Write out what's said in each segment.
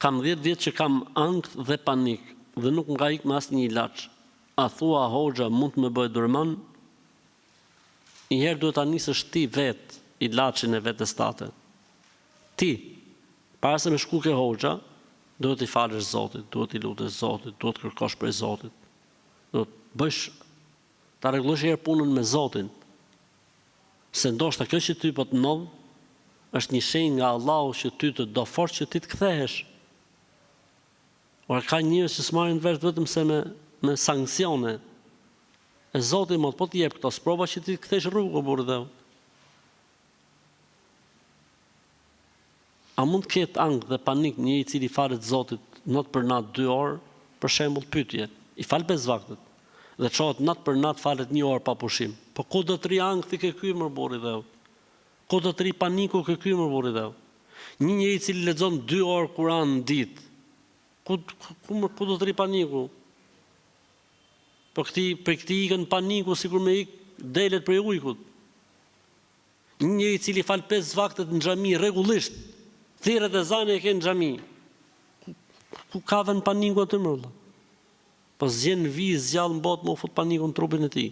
Kam 10 vjet që kam ankth dhe panik dhe nuk nga ik me asnjë ilaç. A thua hoxha mund të më bëj durman? Njëherë duhet ta nisësh ti vet ilaçin e vetes tate. Ti, para se me shku ke hoxha, duhet i falësh Zotit, duhet i lutesh Zotit, duhet kërkosh prej Zotit. Duhet bësh ta rregullosh herë punën me Zotin. Se ndoshta kjo që ty po të ndodh është një shenjë nga Allahu që ty të do fort që ti të kthehesh. Ora ka njerëz që s'marrin vesh vetëm se me sanksione. E Zoti më po të jep këto sprova që ti të kthesh rrugë burrë dhe. A mund të ketë ankth dhe panik një i cili falet Zotit natë për natë 2 orë, për shembull pyetje, i fal 5 vaktet, dhe çohet natë për natë falet 1 orë pa pushim. Po ku do të ri ankthi ke ky më burri dhe? Ku do të ri paniku ke ky më burri dhe? Një njeri i cili lexon 2 orë Kur'an në ditë, ku do të ri paniku? Po për këti ikën paniku sikur me ik delet prej ujkut. Një njeri i cili fal 5 vaktet në xhami rregullisht, thirret e zani e ke në xhami. Ku ka vend paniku aty më vëlla? Po zgjen zgjall në botë më fut paniku në trupin e tij.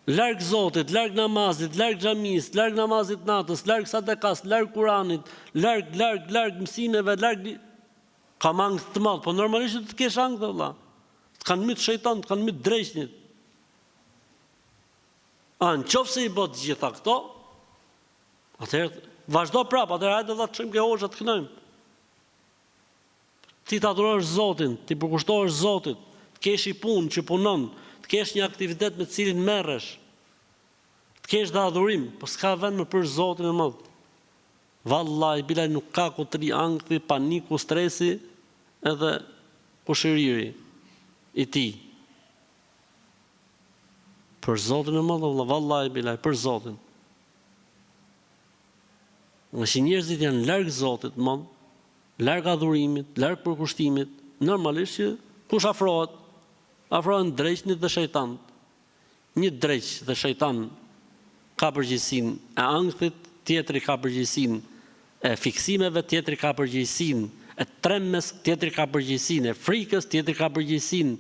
Larg Zotit, larg namazit, larg xhamis, larg namazit natës, larg sadakas, larg Kuranit, larg mësimeve, larg ka ankth të madh, po normalisht të kesh ankth vëlla. Të kanë myt shejtan, të kanë myt dreqnit. Nëse i bë të gjitha këto, atëherë vazhdo prapë, atëherë hajde vëlla të çojmë ke hoxha të kënojmë. Ti të adurosh Zotin, ti përkushtohesh Zotit, të kesh i punë që punon, të kesh një aktivitet me të cilin merresh, të kesh dhe adhurim, po s'ka vend më për Zotin e madh. Vallahi bilaj nuk ka ku të ri ankthi, paniku, stresi edhe kushëriri i tij. Për Zotin e madh, vallahi bilaj, për Zotin. Nëse njerëzit janë larg Zotit, madh, larg adhurimit, larg përkushtimit, normalisht që kush afrohen dreqnit dhe shejtanit. Një dreq dhe shejtan ka përgjegjësinë e ankthit, tjetri ka përgjegjësinë e fiksimeve, tjetri ka përgjegjësinë e tremës, tjetri ka përgjegjësinë e frikës, tjetri ka përgjegjësinë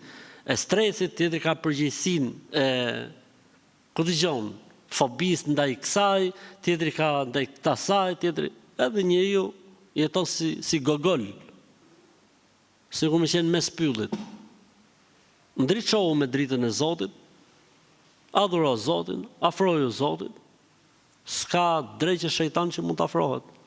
e stresit, tjetri ka përgjegjësinë e fobis ndaj kësaj, tjetri ka ndaj kësaj, tjetri edhe njeriu jeton si gogol, sikur më qenë mes pyllit. Ndriçohu me dritën e Zotit, adhuro Zotin, afroju Zotit, s'ka drejtë shejtan që mund të afrohet.